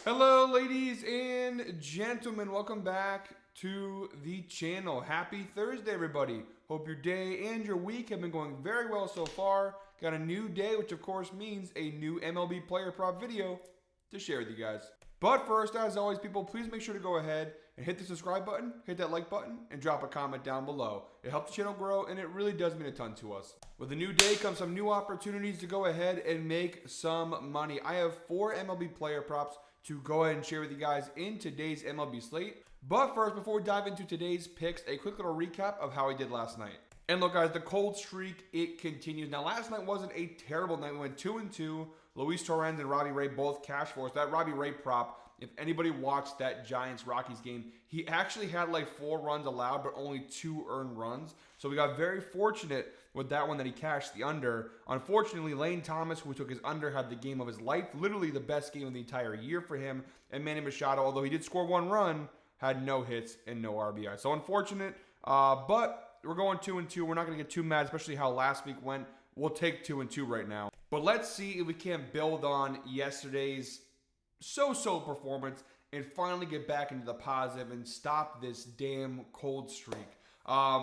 Hello, ladies and gentlemen. Welcome back to the channel. Happy Thursday, everybody. Hope your day and your week have been going very well so far. Got a new day, which of course means a new MLB Player Prop video to share with you guys. But first, as always, people, please make sure to go ahead and hit the subscribe button, hit that like button, and drop a comment down below. It helps the channel grow, and it really does mean a ton to us. With a new day comes some new opportunities to go ahead and make some money. I have 4 MLB Player Props to go ahead and share with you guys in today's MLB slate. But first, before we dive into today's picks, a quick little recap of how I did last night. And look, guys, the cold streak, it continues. Now, last night wasn't a terrible night. We went 2-2. Luis Torrens and Robbie Ray both cash for us. That Robbie Ray prop, if anybody watched that Giants-Rockies game, he actually had like 4 runs allowed, but only 2 earned runs. So we got very fortunate with that one that he cashed the under. Unfortunately, Lane Thomas, who took his under, had the game of his life. Literally the best game of the entire year for him. And Manny Machado, although he did score 1 run, had no hits and no RBI. So unfortunate, but we're going 2-2. We're not going to get too mad, especially how last week went. We'll take 2-2 right now. But let's see if we can't build on yesterday's so-so performance and finally get back into the positive and stop this damn cold streak.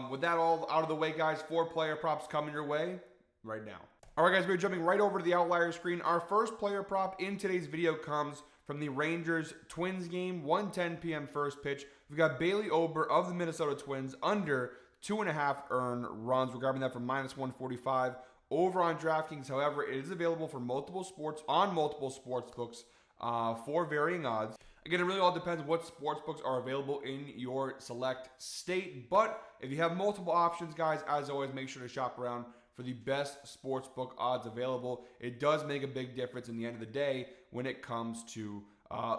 With that all out of the way, guys, 4 player props coming your way right now. All right, guys, we're jumping right over to the outlier screen. Our first player prop in today's video comes from the Rangers-Twins game, 1:10 p.m. first pitch. We've got Bailey Ober of the Minnesota Twins under 2.5 earned runs. We're grabbing that from -145 over on DraftKings. However, it is available for multiple sports on multiple sports books for varying odds. Again, it really all depends what sports books are available in your select state. But if you have multiple options, guys, as always, make sure to shop around for the best sportsbook odds available. It does make a big difference in the end of the day when it comes to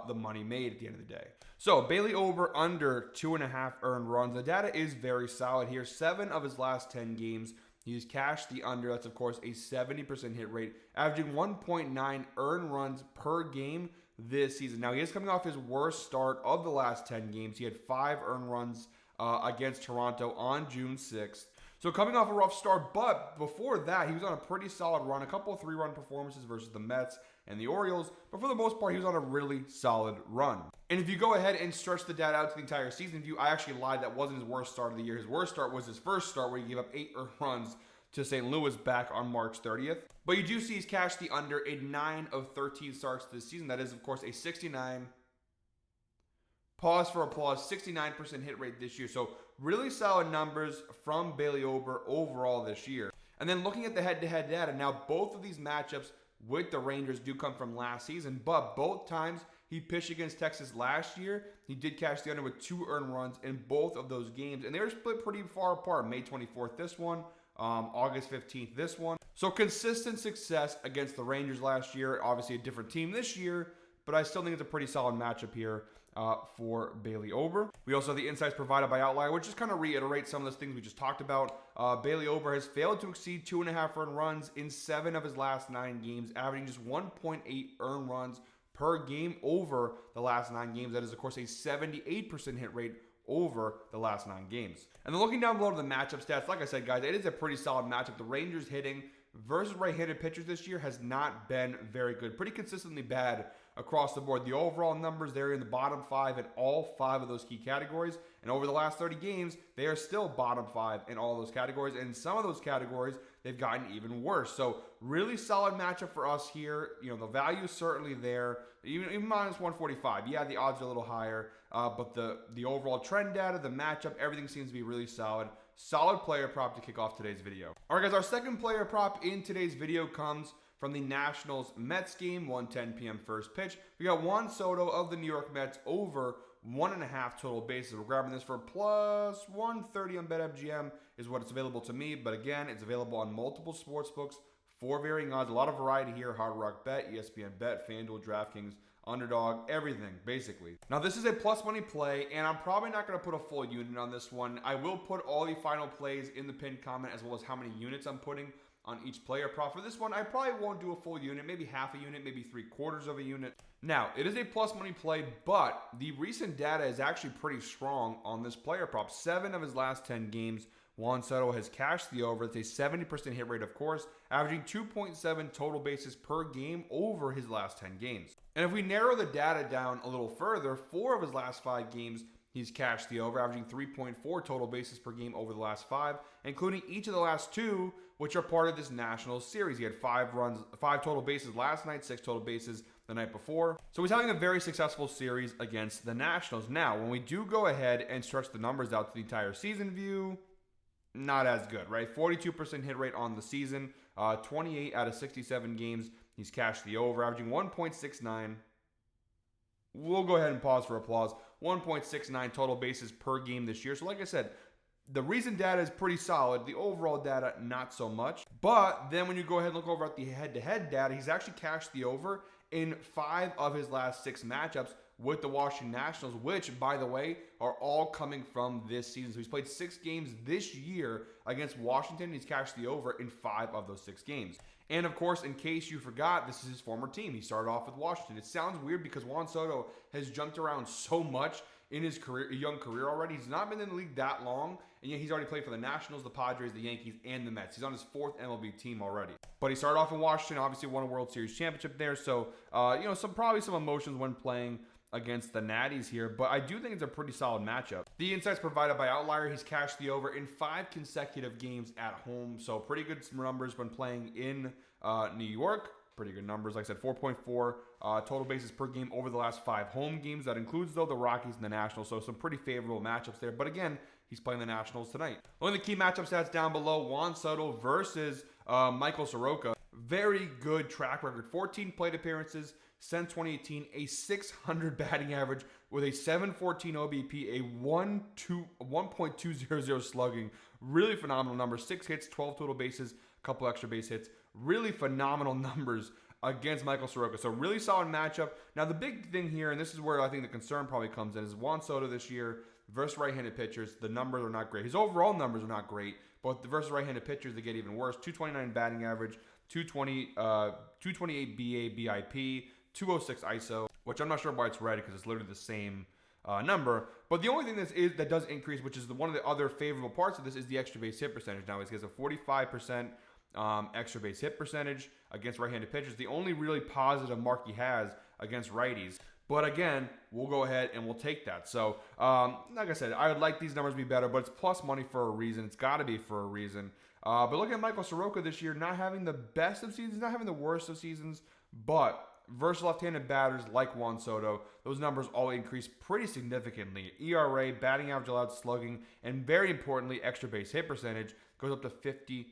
the money made at the end of the day. So Bailey Ober under 2.5 earned runs. The data is very solid here. 7 of his last 10 games, he's cashed the under. That's, of course, a 70% hit rate, averaging 1.9 earned runs per game this season. Now, he is coming off his worst start of the last 10 games. He had 5 earned runs against Toronto on June 6th. So coming off a rough start, but before that, he was on a pretty solid run. A couple of 3-run performances versus the Mets and the Orioles, but for the most part, he was on a really solid run. And if you go ahead and stretch the data out to the entire season view, I actually lied. That wasn't his worst start of the year. His worst start was his first start where he gave up 8 earned runs to St. Louis back on March 30th. But you do see he's cashed the under in 9 of 13 starts this season. That is, of course, a 69, pause for applause, 69% hit rate this year. So really solid numbers from Bailey Ober overall this year. And then looking at the head-to-head data, now both of these matchups with the Rangers do come from last season, but both times he pitched against Texas last year, he did cash the under with 2 earned runs in both of those games, and they were split pretty far apart. May 24th, this one, August 15th, this one. So consistent success against the Rangers last year. Obviously a different team this year, but I still think it's a pretty solid matchup here for Bailey Ober. We also have the insights provided by Outlier, which just kind of reiterates some of those things we just talked about. Bailey Ober has failed to exceed 2.5 earned runs in 7 of his last 9 games, averaging just 1.8 earned runs per game over the last 9 games. That is, of course, a 78% hit rate over the last 9 games. And then looking down below to the matchup stats, like I said, guys, it is a pretty solid matchup. The Rangers hitting versus right-handed pitchers this year has not been very good. Pretty consistently bad across the board. The overall numbers, they're in the bottom 5 in all 5 of those key categories. And over the last 30 games, they are still bottom 5 in all those categories. And in some of those categories, they've gotten even worse. So really solid matchup for us here. You know, the value is certainly there. Even -145. Yeah, the odds are a little higher. But the overall trend data, the matchup, everything seems to be really solid. Solid player prop to kick off today's video. All right, guys, our second player prop in today's video comes from the Nationals-Mets game, 1:10 p.m. first pitch. We got Juan Soto of the New York Mets over 1.5 total bases. We're grabbing this for +130 on BetMGM is what it's available to me. But again, it's available on multiple sports books for varying odds. A lot of variety here. Hard Rock Bet, ESPN Bet, FanDuel, DraftKings, Underdog, everything, basically. Now, this is a plus money play, and I'm probably not going to put a full unit on this one. I will put all the final plays in the pinned comment, as well as how many units I'm putting on each player prop. For this one, I probably won't do a full unit, maybe half a unit, maybe 3/4 of a unit. Now, it is a plus money play, but the recent data is actually pretty strong on this player prop. 7 of his last 10 games Juan Soto has cashed the over. It's a 70% hit rate, of course, averaging 2.7 total bases per game over his last 10 games. And if we narrow the data down a little further, 4 of his last 5 games, he's cashed the over, averaging 3.4 total bases per game over the last 5, including each of the last 2, which are part of this Nationals series. He had 5 total bases last night, 6 total bases the night before. So he's having a very successful series against the Nationals. Now, when we do go ahead and stretch the numbers out to the entire season view, not as good, right? 42% hit rate on the season, 28 out of 67 games. He's cashed the over, averaging 1.69. We'll go ahead and pause for applause. 1.69 total bases per game this year. So like I said, the recent data is pretty solid. The overall data, not so much. But then when you go ahead and look over at the head-to-head data, he's actually cashed the over in 5 of his last 6 matchups with the Washington Nationals, which, by the way, are all coming from this season. So he's played 6 games this year against Washington. He's cashed the over in 5 of those 6 games. And, of course, in case you forgot, this is his former team. He started off with Washington. It sounds weird because Juan Soto has jumped around so much in his young career already. He's not been in the league that long, and yet he's already played for the Nationals, the Padres, the Yankees, and the Mets. He's on his 4th MLB team already. But he started off in Washington, obviously won a World Series championship there, so probably some emotions when playing against the Natties here, but I do think it's a pretty solid matchup. The insights provided by Outlier, he's cashed the over in 5 consecutive games at home, so pretty good numbers when playing in New York. Pretty good numbers, like I said, 4.4 total bases per game over the last 5 home games. That includes, though, the Rockies and the Nationals, so some pretty favorable matchups there. But again, he's playing the Nationals tonight. One of the key matchup stats down below, Juan Soto versus Michael Soroka. Very good track record, 14 plate appearances since 2018, a 600 batting average with a 714 OBP, a 1.200 slugging. Really phenomenal numbers. 6 hits, 12 total bases, a couple extra base hits. Really phenomenal numbers against Michael Soroka. So really solid matchup. Now the big thing here, and this is where I think the concern probably comes in, is Juan Soto this year versus right-handed pitchers. The numbers are not great. His overall numbers are not great, but versus right-handed pitchers, they get even worse. 229 batting average, 228 BA, BIP, 206 ISO, which I'm not sure why it's red because it's literally the same number. But the only thing that does increase, which is one of the other favorable parts of this, is the extra base hit percentage. Now he has a 45% extra base hit percentage against right-handed pitchers. The only really positive mark he has against righties. But again, we'll go ahead and we'll take that. So, like I said, I would like these numbers to be better, but it's plus money for a reason. It's got to be for a reason. But look at Michael Soroka this year, not having the best of seasons, not having the worst of seasons, but versus left-handed batters like Juan Soto, those numbers all increase pretty significantly. ERA, batting average allowed, slugging, and very importantly, extra base hit percentage goes up to 50%.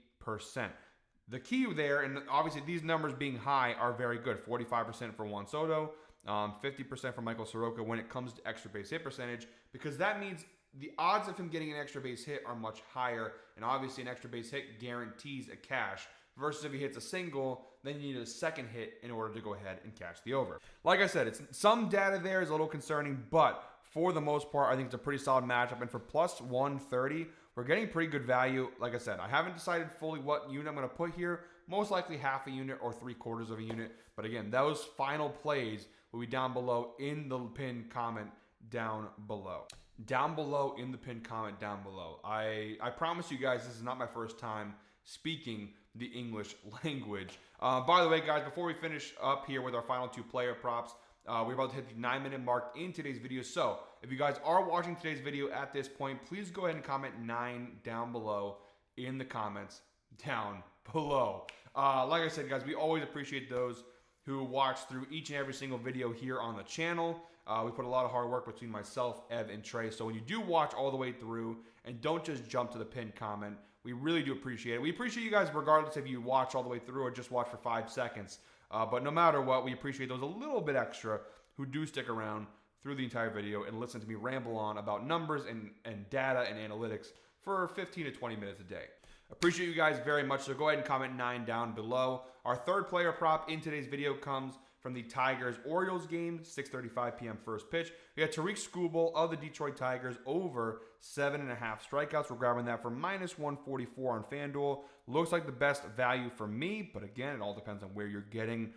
The key there, and obviously these numbers being high are very good. 45% for Juan Soto, 50% for Michael Soroka when it comes to extra base hit percentage, because that means the odds of him getting an extra base hit are much higher, and obviously an extra base hit guarantees a cash. Versus if he hits a single, then you need a second hit in order to go ahead and cash the over. Like I said, some data there is a little concerning, but for the most part, I think it's a pretty solid matchup. And for plus 130, we're getting pretty good value. Like I said, I haven't decided fully what unit I'm going to put here. Most likely half a unit or 3/4 of a unit. But again, those final plays will be down below in the pinned comment down below. Down below in the pinned comment down below. I promise you guys, this is not my first time speaking the English language. By the way, guys, before we finish up here with our final 2 player props, we're about to hit the 9-minute mark in today's video. So if you guys are watching today's video at this point, please go ahead and comment 9 down below in the comments down below. Like I said, guys, we always appreciate those who watch through each and every single video here on the channel. We put a lot of hard work between myself, Ev, and Trey. So when you do watch all the way through and don't just jump to the pinned comment, we really do appreciate it. We appreciate you guys regardless if you watch all the way through or just watch for 5 seconds. But no matter what, we appreciate those a little bit extra who do stick around through the entire video and listen to me ramble on about numbers and data and analytics for 15 to 20 minutes a day. Appreciate you guys very much. So go ahead and comment 9 down below. Our 3rd player prop in today's video comes from the Tigers-Orioles game, 6:35 p.m. first pitch. We got Tariq Skubal of the Detroit Tigers over 7.5 strikeouts. We're grabbing that for minus 144 on FanDuel. Looks like the best value for me, but again, it all depends on where you're getting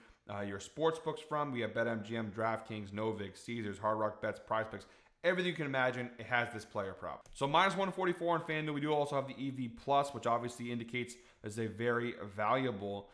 your sports books from. We have BetMGM, DraftKings, Novig, Caesars, Hard Rock Bets, PrizePicks. Everything you can imagine, it has this player prop. So minus 144 on FanDuel. We do also have the EV Plus, which obviously indicates as a very valuable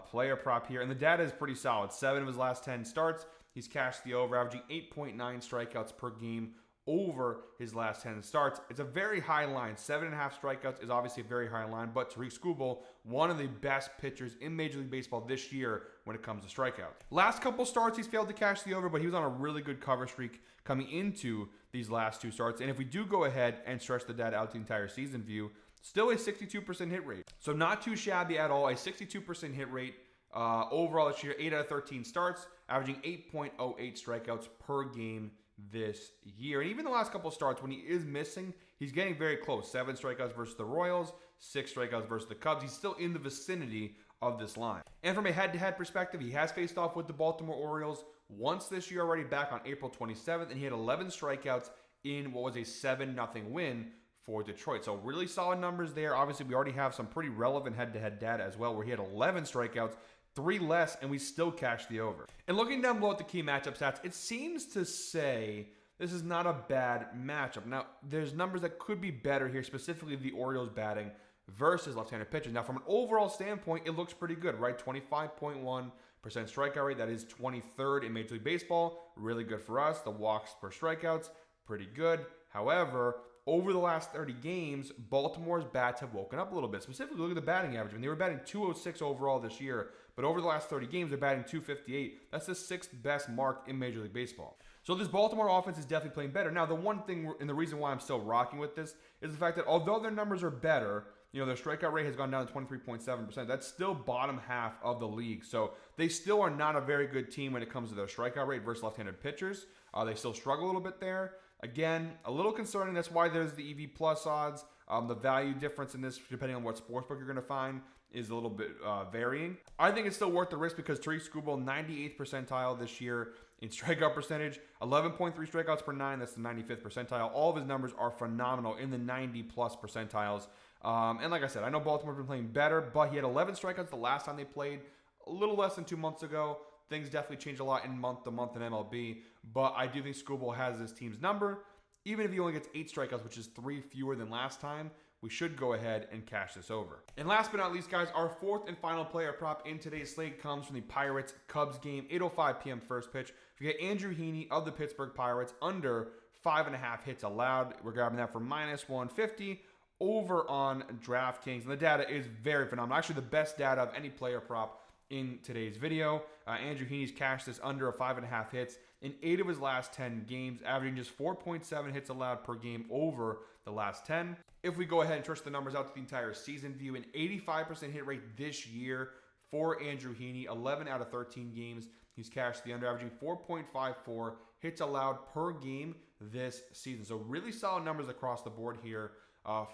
player prop here. And the data is pretty solid. 7 of his last 10 starts, he's cashed the over, averaging 8.9 strikeouts per game over his last 10 starts. It's a very high line. 7.5 strikeouts is obviously a very high line, but Tariq Skubal, one of the best pitchers in Major League Baseball this year when it comes to strikeouts. Last couple starts, he's failed to cash the over, but he was on a really good cover streak coming into these last 2 starts. And if we do go ahead and stretch the data out to the entire season view, still a 62% hit rate. So not too shabby at all. A 62% hit rate overall this year, 8 out of 13 starts, averaging 8.08 strikeouts per game this year. And even the last couple of starts, when he is missing, he's getting very close. 7 strikeouts versus the Royals, 6 strikeouts versus the Cubs. He's still in the vicinity of this line. And from a head-to-head perspective, he has faced off with the Baltimore Orioles once this year already, back on April 27th, and he had 11 strikeouts in what was a 7-0 win for Detroit. So really solid numbers there. Obviously, we already have some pretty relevant head-to-head data as well, where he had 11 strikeouts, 3 less, and we still cashed the over. And looking down below at the key matchup stats, it seems to say this is not a bad matchup. Now, there's numbers that could be better here, specifically the Orioles batting versus left-handed pitchers. Now, from an overall standpoint, it looks pretty good, right? 25.1% strikeout rate. That is 23rd in Major League Baseball. Really good for us. The walks per strikeouts, pretty good. However, over the last 30 games, Baltimore's bats have woken up a little bit. Specifically, look at the batting average. I mean, they were batting 206 overall this year, but over the last 30 games, they're batting 258. That's the 6th best mark in Major League Baseball. So this Baltimore offense is definitely playing better. Now, the one thing, and the reason why I'm still rocking with this, is the fact that although their numbers are better, their strikeout rate has gone down to 23.7%. That's still bottom half of the league. So they still are not a very good team when it comes to their strikeout rate versus left-handed pitchers. They still struggle a little bit there. Again, a little concerning. That's why there's the EV Plus odds. The value difference in this, depending on what sportsbook you're going to find, is a little bit varying. I think it's still worth the risk because Tariq Skubal, 98th percentile this year in strikeout percentage, 11.3 strikeouts per 9. That's the 95th percentile. All of his numbers are phenomenal in the 90-plus percentiles. And like I said, I know Baltimore's been playing better, but he had 11 strikeouts the last time they played, a little less than 2 months ago. Things definitely changed a lot in month-to-month in MLB, but I do think Skubal has this team's number. Even if he only gets 8 strikeouts, which is 3 fewer than last time, we should go ahead and cash this over. And last but not least, guys, our 4th and final player prop in today's slate comes from the Pirates-Cubs game, 8:05 p.m. first pitch. We get Andrew Heaney of the Pittsburgh Pirates under 5.5 hits allowed. We're grabbing that for minus 150 over on DraftKings. And the data is very phenomenal. Actually, the best data of any player prop in today's video. Andrew Heaney's cashed this under a 5.5 hits in 8 of his last 10 games, averaging just 4.7 hits allowed per game over the last 10. If we go ahead and stretch the numbers out to the entire season view, an 85% hit rate this year for Andrew Heaney, 11 out of 13 games. He's cashed the under, averaging 4.54 hits allowed per game this season. So really solid numbers across the board here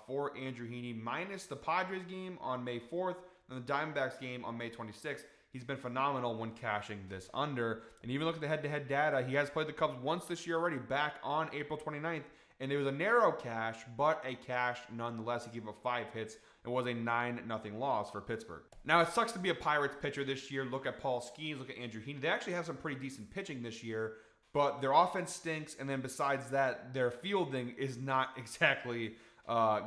for Andrew Heaney, minus the Padres game on May 4th and the Diamondbacks game on May 26th. He's been phenomenal when cashing this under. And even look at the head-to-head data. He has played the Cubs once this year already, back on April 29th. And it was a narrow cash, but a cash nonetheless. He gave up 5 hits. It was a 9-0 loss for Pittsburgh. Now, it sucks to be a Pirates pitcher this year. Look at Paul Skeens. Look at Andrew Heaney. They actually have some pretty decent pitching this year, but their offense stinks. And then besides that, their fielding is not exactly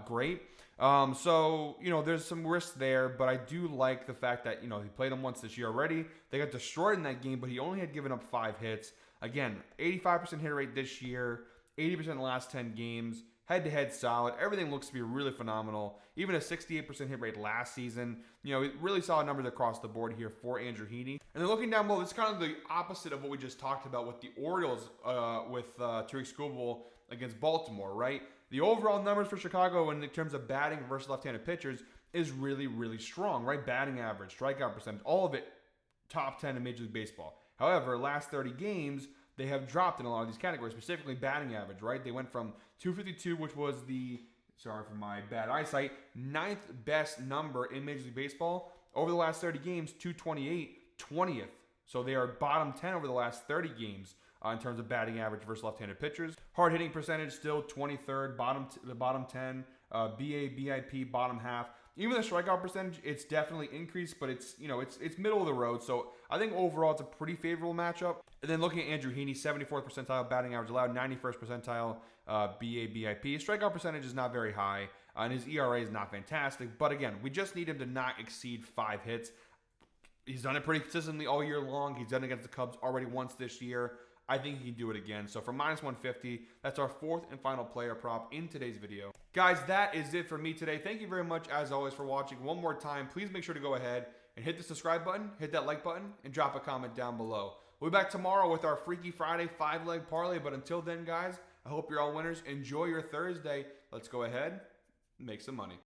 great. So, there's some risk there, but I do like the fact that, he played them once this year already. They got destroyed in that game, but he only had given up 5 hits. Again, 85% hit rate this year, 80% in the last 10 games, head-to-head solid. Everything looks to be really phenomenal. Even a 68% hit rate last season. Really solid numbers across the board here for Andrew Heaney. And then looking down below, this is kind of the opposite of what we just talked about with the Orioles with Tariq Skubal against Baltimore, right? The overall numbers for Chicago in terms of batting versus left-handed pitchers is really, really strong, right? Batting average, strikeout percentage, all of it top 10 in Major League Baseball. However, last 30 games, they have dropped in a lot of these categories, specifically batting average, right? They went from 252, which was the, sorry for my bad eyesight, 9th best number in Major League Baseball. Over the last 30 games, 228, 20th. So they are bottom 10 over the last 30 games in terms of batting average versus left-handed pitchers. Hard hitting percentage still 23rd, the bottom 10. BA, BIP, bottom half. Even the strikeout percentage, it's definitely increased, but it's middle of the road. So I think overall it's a pretty favorable matchup. And then looking at Andrew Heaney, 74th percentile batting average allowed, 91st percentile BABIP. Strikeout percentage is not very high, and his ERA is not fantastic. But again, we just need him to not exceed 5 hits. He's done it pretty consistently all year long. He's done it against the Cubs already once this year. I think he can do it again. So for -150, that's our 4th and final player prop in today's video. Guys, that is it for me today. Thank you very much, as always, for watching. One more time, please make sure to go ahead and hit the subscribe button, hit that like button, and drop a comment down below. We'll be back tomorrow with our Freaky Friday 5-leg parlay. But until then, guys, I hope you're all winners. Enjoy your Thursday. Let's go ahead and make some money.